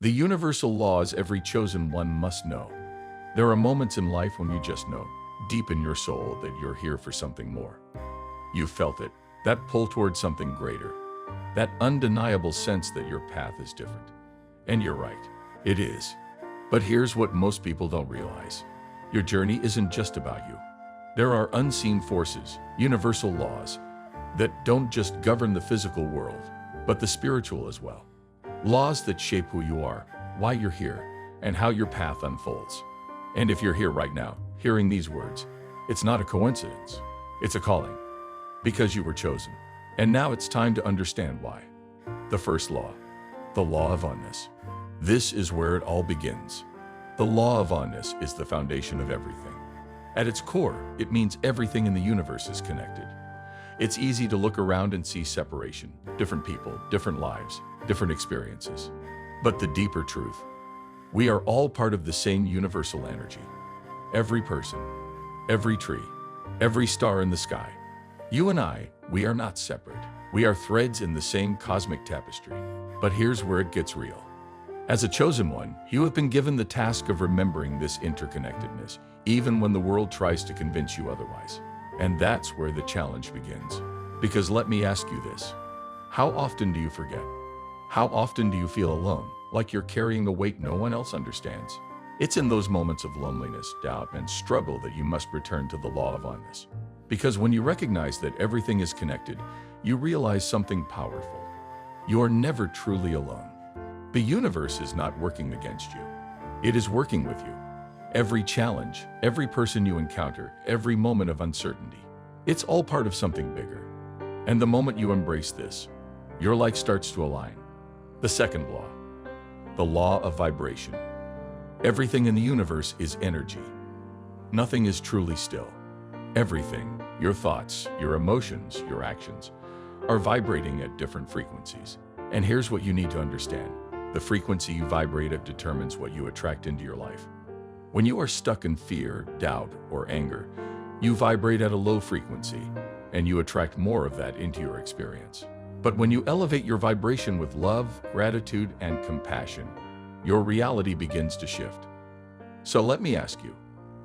The universal laws every chosen one must know. There are moments in life when you just know, deep in your soul, that you're here for something more. You felt it, that pull toward something greater, that undeniable sense that your path is different. And you're right, it is. But here's what most people don't realize. Your journey isn't just about you. There are unseen forces, universal laws, that don't just govern the physical world, but the spiritual as well. Laws that shape who you are, why you're here, and how your path unfolds. And if you're here right now, hearing these words, it's not a coincidence. It's a calling. Because you were chosen. And now it's time to understand why. The first law, the law of oneness. This is where it all begins. The law of oneness is the foundation of everything. At its core, it means everything in the universe is connected. It's easy to look around and see separation, different people, different lives, different experiences. But the deeper truth, we are all part of the same universal energy. Every person, every tree, every star in the sky. You and I, we are not separate. We are threads in the same cosmic tapestry. But here's where it gets real. As a chosen one, you have been given the task of remembering this interconnectedness, even when the world tries to convince you otherwise. And that's where the challenge begins. Because let me ask you this. How often do you forget? How often do you feel alone, like you're carrying a weight no one else understands? It's in those moments of loneliness, doubt, and struggle that you must return to the law of oneness. Because when you recognize that everything is connected, you realize something powerful. You're never truly alone. The universe is not working against you. It is working with you. Every challenge, every person you encounter, every moment of uncertainty, it's all part of something bigger. And the moment you embrace this, your life starts to align. The second law, the law of vibration. Everything in the universe is energy. Nothing is truly still. Everything, your thoughts, your emotions, your actions, are vibrating at different frequencies. And here's what you need to understand. The frequency you vibrate at determines what you attract into your life. When you are stuck in fear, doubt, or anger, you vibrate at a low frequency, and you attract more of that into your experience. But when you elevate your vibration with love, gratitude, and compassion, your reality begins to shift. So let me ask you,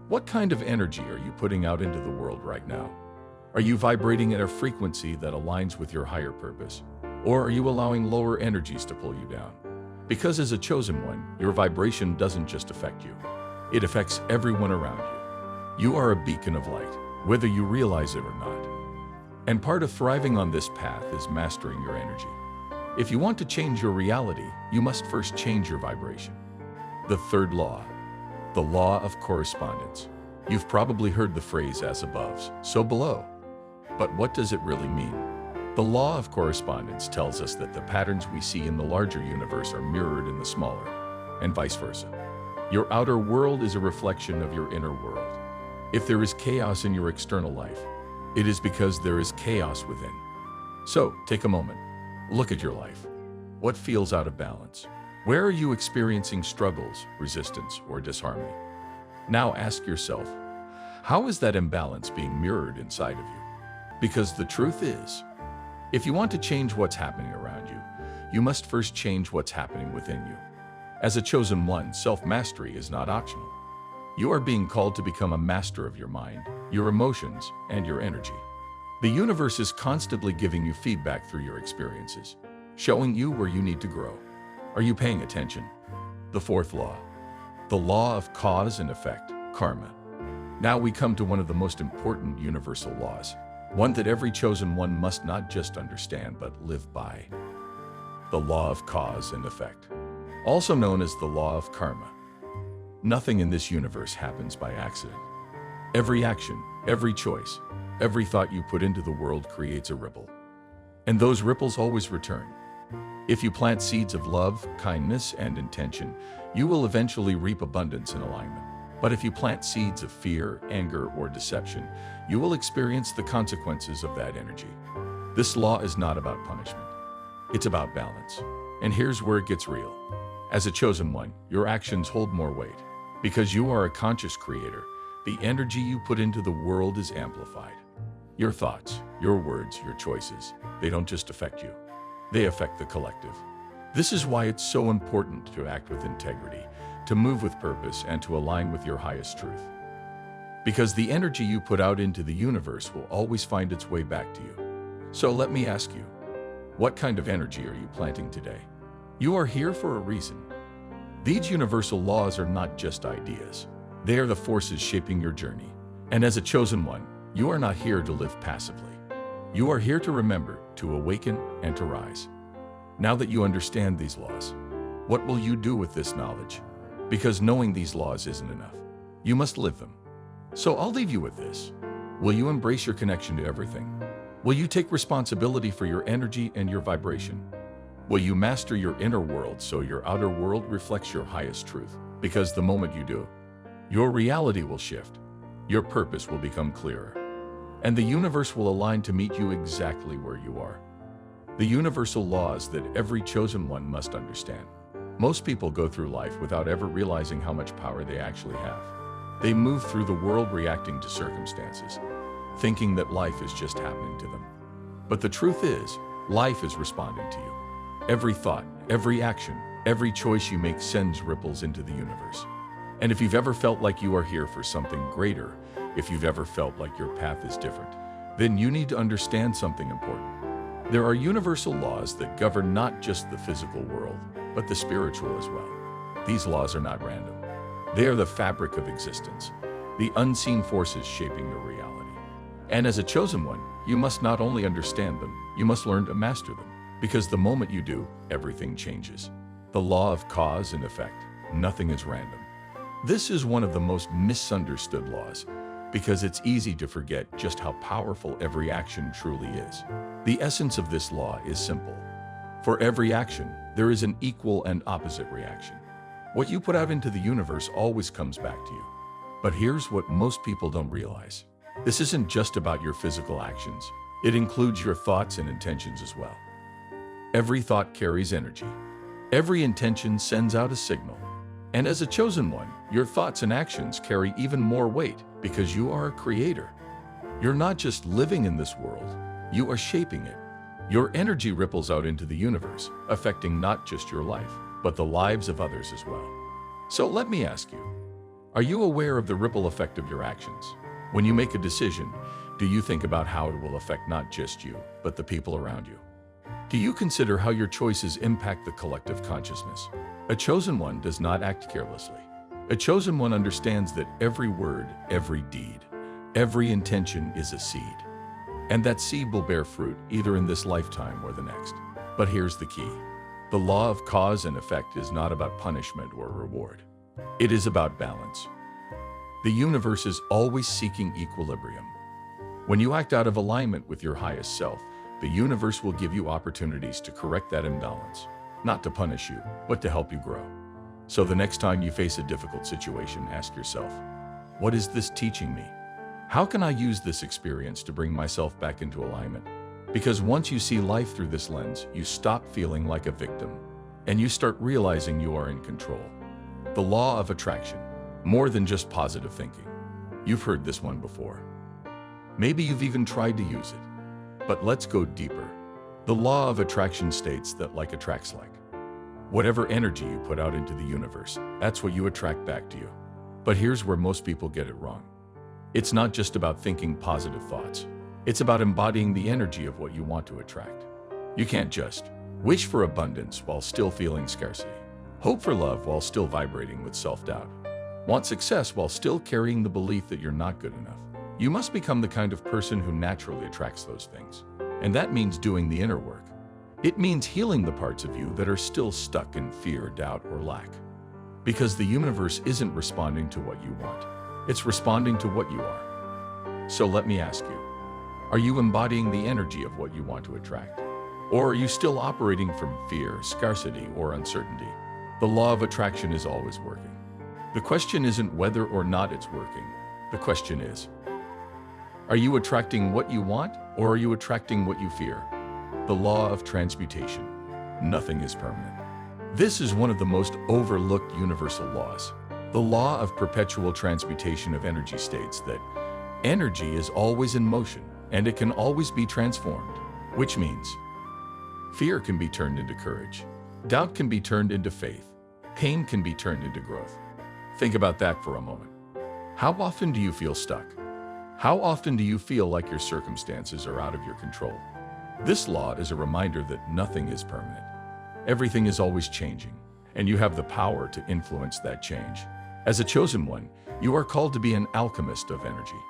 what kind of energy are you putting out into the world right now? Are you vibrating at a frequency that aligns with your higher purpose? Or are you allowing lower energies to pull you down? Because as a chosen one, your vibration doesn't just affect you. It affects everyone around you. You are a beacon of light, whether you realize it or not. And part of thriving on this path is mastering your energy. If you want to change your reality, you must first change your vibration. The third law, the law of correspondence. You've probably heard the phrase as above, so below. But what does it really mean? The law of correspondence tells us that the patterns we see in the larger universe are mirrored in the smaller, and vice versa. Your outer world is a reflection of your inner world. If there is chaos in your external life, it is because there is chaos within. So, take a moment. Look at your life. What feels out of balance? Where are you experiencing struggles, resistance, or disharmony? Now ask yourself, how is that imbalance being mirrored inside of you? Because the truth is, if you want to change what's happening around you, you must first change what's happening within you. As a chosen one, self-mastery is not optional. You are being called to become a master of your mind, your emotions, and your energy. The universe is constantly giving you feedback through your experiences, showing you where you need to grow. Are you paying attention? The fourth law, the law of cause and effect, karma. Now we come to one of the most important universal laws, one that every chosen one must not just understand but live by. The law of cause and effect, also known as the law of karma. Nothing in this universe happens by accident. Every action, every choice, every thought you put into the world creates a ripple. And those ripples always return. If you plant seeds of love, kindness, and intention, you will eventually reap abundance and alignment. But if you plant seeds of fear, anger, or deception, you will experience the consequences of that energy. This law is not about punishment. It's about balance. And here's where it gets real. As a chosen one, your actions hold more weight. Because you are a conscious creator, the energy you put into the world is amplified. Your thoughts, your words, your choices, they don't just affect you. They affect the collective. This is why it's so important to act with integrity, to move with purpose, and to align with your highest truth. Because the energy you put out into the universe will always find its way back to you. So let me ask you, what kind of energy are you planting today? You are here for a reason. These universal laws are not just ideas. They are the forces shaping your journey. And as a chosen one, you are not here to live passively. You are here to remember, to awaken, and to rise. Now that you understand these laws, what will you do with this knowledge? Because knowing these laws isn't enough. You must live them. So I'll leave you with this. Will you embrace your connection to everything? Will you take responsibility for your energy and your vibration? Will you master your inner world so your outer world reflects your highest truth? Because the moment you do, your reality will shift. Your purpose will become clearer. And the universe will align to meet you exactly where you are. The universal laws that every chosen one must understand. Most people go through life without ever realizing how much power they actually have. They move through the world reacting to circumstances, thinking that life is just happening to them. But the truth is, life is responding to you. Every thought, every action, every choice you make sends ripples into the universe. And if you've ever felt like you are here for something greater, if you've ever felt like your path is different, then you need to understand something important. There are universal laws that govern not just the physical world, but the spiritual as well. These laws are not random. They are the fabric of existence, the unseen forces shaping your reality. And as a chosen one, you must not only understand them, you must learn to master them. Because the moment you do, everything changes. The law of cause and effect. Nothing is random. This is one of the most misunderstood laws, because it's easy to forget just how powerful every action truly is. The essence of this law is simple. For every action, there is an equal and opposite reaction. What you put out into the universe always comes back to you. But here's what most people don't realize. This isn't just about your physical actions. It includes your thoughts and intentions as well. Every thought carries energy. Every intention sends out a signal. And as a chosen one, your thoughts and actions carry even more weight because you are a creator. You're not just living in this world, you are shaping it. Your energy ripples out into the universe, affecting not just your life, but the lives of others as well. So let me ask you, are you aware of the ripple effect of your actions? When you make a decision, do you think about how it will affect not just you, but the people around you? Do you consider how your choices impact the collective consciousness? A chosen one does not act carelessly. A chosen one understands that every word, every deed, every intention is a seed. And that seed will bear fruit either in this lifetime or the next. But here's the key. The law of cause and effect is not about punishment or reward. It is about balance. The universe is always seeking equilibrium. When you act out of alignment with your highest self, the universe will give you opportunities to correct that imbalance, not to punish you, but to help you grow. So the next time you face a difficult situation, ask yourself, what is this teaching me? How can I use this experience to bring myself back into alignment? Because once you see life through this lens, you stop feeling like a victim, and you start realizing you are in control. The law of attraction, more than just positive thinking. You've heard this one before. Maybe you've even tried to use it. But let's go deeper. The law of attraction states that like attracts like. Whatever energy you put out into the universe, that's what you attract back to you. But here's where most people get it wrong. It's not just about thinking positive thoughts. It's about embodying the energy of what you want to attract. You can't just wish for abundance while still feeling scarcity. Hope for love while still vibrating with self-doubt. Want success while still carrying the belief that you're not good enough. You must become the kind of person who naturally attracts those things. And that means doing the inner work. It means healing the parts of you that are still stuck in fear, doubt, or lack. Because the universe isn't responding to what you want. It's responding to what you are. So let me ask you, are you embodying the energy of what you want to attract? Or are you still operating from fear, scarcity, or uncertainty? The law of attraction is always working. The question isn't whether or not it's working. The question is, are you attracting what you want, or are you attracting what you fear? The law of transmutation. Nothing is permanent. This is one of the most overlooked universal laws. The law of perpetual transmutation of energy states that energy is always in motion, and it can always be transformed, which means fear can be turned into courage. Doubt can be turned into faith. Pain can be turned into growth. Think about that for a moment. How often do you feel stuck? How often do you feel like your circumstances are out of your control? This law is a reminder that nothing is permanent. Everything is always changing, and you have the power to influence that change. As a chosen one, you are called to be an alchemist of energy,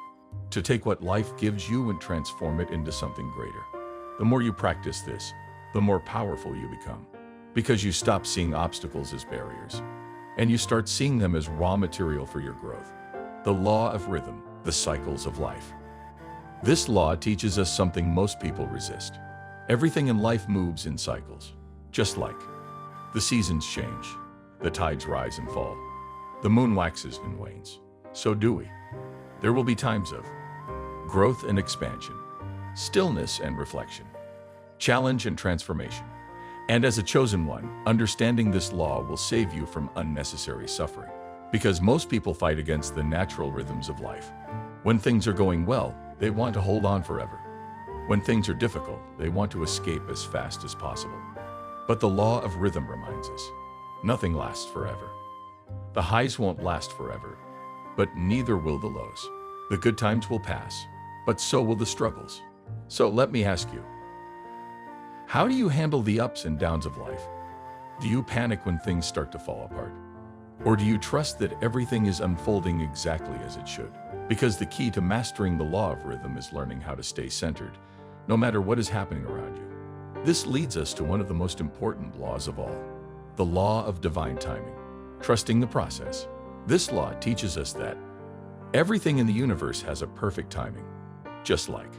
to take what life gives you and transform it into something greater. The more you practice this, the more powerful you become, because you stop seeing obstacles as barriers, and you start seeing them as raw material for your growth. The law of rhythm, the cycles of life. This law teaches us something most people resist. Everything in life moves in cycles, just like the seasons change, the tides rise and fall, the moon waxes and wanes. So do we. There will be times of growth and expansion, stillness and reflection, challenge and transformation. And as a chosen one, understanding this law will save you from unnecessary suffering. Because most people fight against the natural rhythms of life. When things are going well, they want to hold on forever. When things are difficult, they want to escape as fast as possible. But the law of rhythm reminds us, nothing lasts forever. The highs won't last forever, but neither will the lows. The good times will pass, but so will the struggles. So let me ask you, how do you handle the ups and downs of life? Do you panic when things start to fall apart? Or do you trust that everything is unfolding exactly as it should? Because the key to mastering the law of rhythm is learning how to stay centered, no matter what is happening around you. This leads us to one of the most important laws of all, the law of divine timing, trusting the process. This law teaches us that everything in the universe has a perfect timing, just like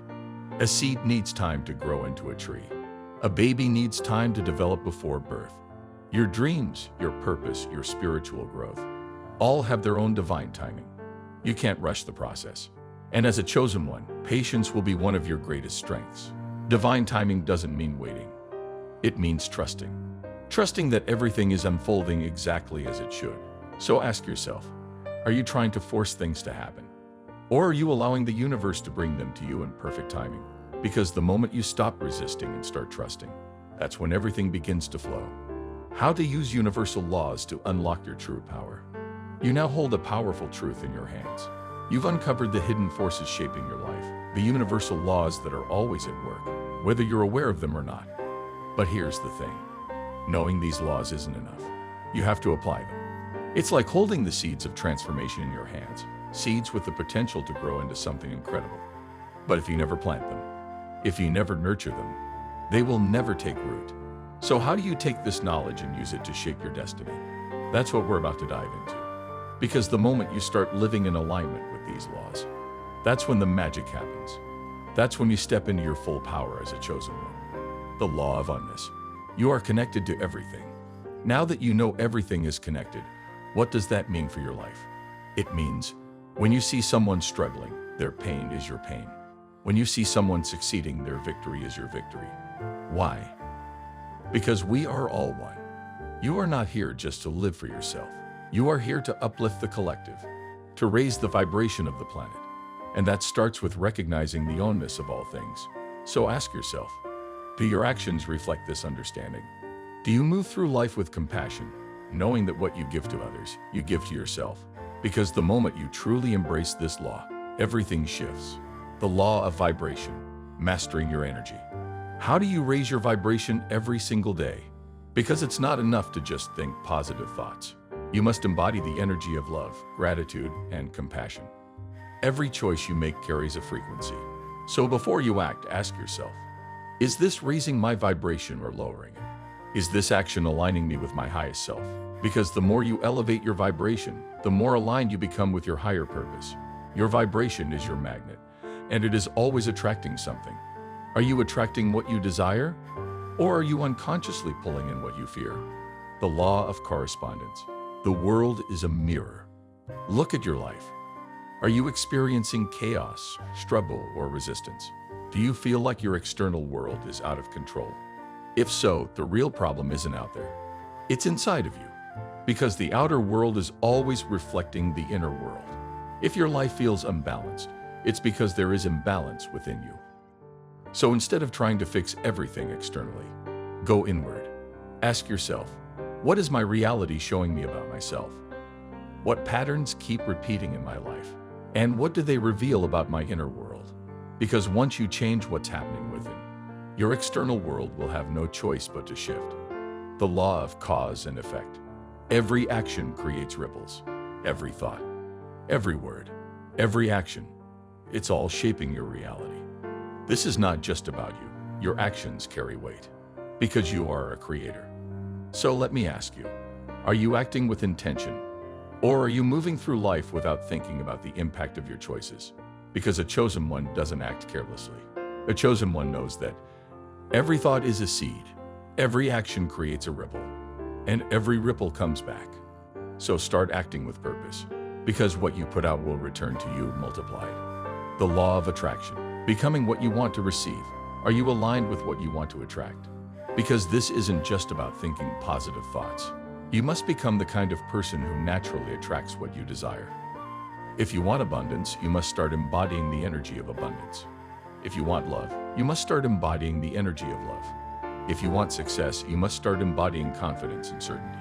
a seed needs time to grow into a tree. A baby needs time to develop before birth. Your dreams, your purpose, your spiritual growth, all have their own divine timing. You can't rush the process. And as a chosen one, patience will be one of your greatest strengths. Divine timing doesn't mean waiting. It means trusting. Trusting that everything is unfolding exactly as it should. So ask yourself, are you trying to force things to happen? Or are you allowing the universe to bring them to you in perfect timing? Because the moment you stop resisting and start trusting, that's when everything begins to flow. How to use universal laws to unlock your true power. You now hold a powerful truth in your hands. You've uncovered the hidden forces shaping your life, the universal laws that are always at work, whether you're aware of them or not. But here's the thing. Knowing these laws isn't enough. You have to apply them. It's like holding the seeds of transformation in your hands, seeds with the potential to grow into something incredible. But if you never plant them, if you never nurture them, they will never take root. So how do you take this knowledge and use it to shape your destiny? That's what we're about to dive into. Because the moment you start living in alignment with these laws, that's when the magic happens. That's when you step into your full power as a chosen one. The law of oneness. You are connected to everything. Now that you know everything is connected, what does that mean for your life? It means when you see someone struggling, their pain is your pain. When you see someone succeeding, their victory is your victory. Why? Because we are all one. You are not here just to live for yourself. You are here to uplift the collective, to raise the vibration of the planet. And that starts with recognizing the oneness of all things. So ask yourself, do your actions reflect this understanding? Do you move through life with compassion, knowing that what you give to others, you give to yourself? Because the moment you truly embrace this law, everything shifts. The law of vibration, mastering your energy. How do you raise your vibration every single day? Because it's not enough to just think positive thoughts. You must embody the energy of love, gratitude, and compassion. Every choice you make carries a frequency. So before you act, ask yourself, is this raising my vibration or lowering it? Is this action aligning me with my highest self? Because the more you elevate your vibration, the more aligned you become with your higher purpose. Your vibration is your magnet, and it is always attracting something. Are you attracting what you desire? Or are you unconsciously pulling in what you fear? The law of correspondence. The world is a mirror. Look at your life. Are you experiencing chaos, struggle, or resistance? Do you feel like your external world is out of control? If so, the real problem isn't out there. It's inside of you. Because the outer world is always reflecting the inner world. If your life feels unbalanced, it's because there is imbalance within you. So instead of trying to fix everything externally, go inward. Ask yourself, what is my reality showing me about myself? What patterns keep repeating in my life? And what do they reveal about my inner world? Because once you change what's happening within, your external world will have no choice but to shift. The law of cause and effect. Every action creates ripples. Every thought, every word, every action. It's all shaping your reality. This is not just about you. Your actions carry weight because you are a creator. So let me ask you, are you acting with intention? Or are you moving through life without thinking about the impact of your choices? Because a chosen one doesn't act carelessly. A chosen one knows that every thought is a seed, every action creates a ripple, and every ripple comes back. So start acting with purpose, because what you put out will return to you multiplied. The law of attraction, becoming what you want to receive. Are you aligned with what you want to attract? Because this isn't just about thinking positive thoughts. You must become the kind of person who naturally attracts what you desire. If you want abundance, you must start embodying the energy of abundance. If you want love, you must start embodying the energy of love. If you want success, you must start embodying confidence and certainty.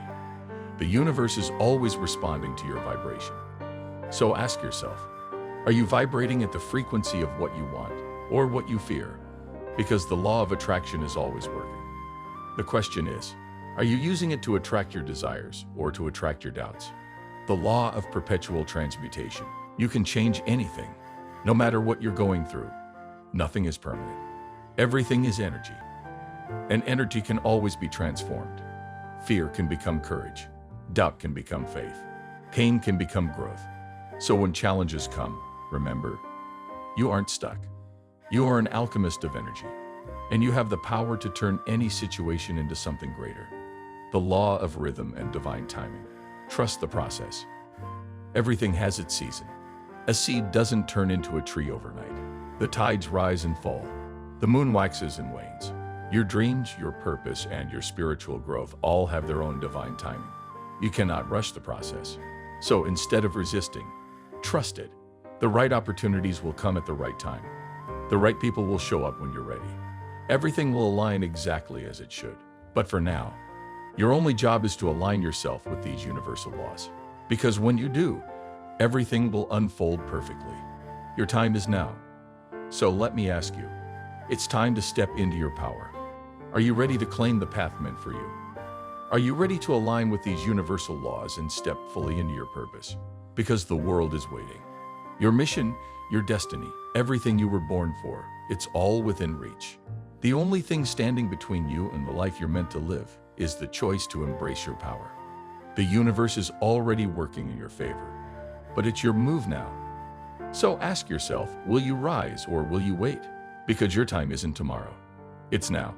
The universe is always responding to your vibration. So ask yourself, are you vibrating at the frequency of what you want or what you fear? Because the law of attraction is always working. The question is, are you using it to attract your desires or to attract your doubts? The law of perpetual transmutation. You can change anything, no matter what you're going through. Nothing is permanent. Everything is energy. And energy can always be transformed. Fear can become courage. Doubt can become faith. Pain can become growth. So when challenges come, remember, you aren't stuck. You are an alchemist of energy, and you have the power to turn any situation into something greater. The law of rhythm and divine timing. Trust the process. Everything has its season. A seed doesn't turn into a tree overnight. The tides rise and fall. The moon waxes and wanes. Your dreams, your purpose, and your spiritual growth all have their own divine timing. You cannot rush the process. So instead of resisting, trust it. The right opportunities will come at the right time. The right people will show up when you're ready. Everything will align exactly as it should. But for now, your only job is to align yourself with these universal laws. Because when you do, everything will unfold perfectly. Your time is now. So let me ask you, it's time to step into your power. Are you ready to claim the path meant for you? Are you ready to align with these universal laws and step fully into your purpose? Because the world is waiting. Your mission, your destiny, everything you were born for, it's all within reach. The only thing standing between you and the life you're meant to live is the choice to embrace your power. The universe is already working in your favor, but it's your move now. So ask yourself, will you rise or will you wait? Because your time isn't tomorrow. It's now.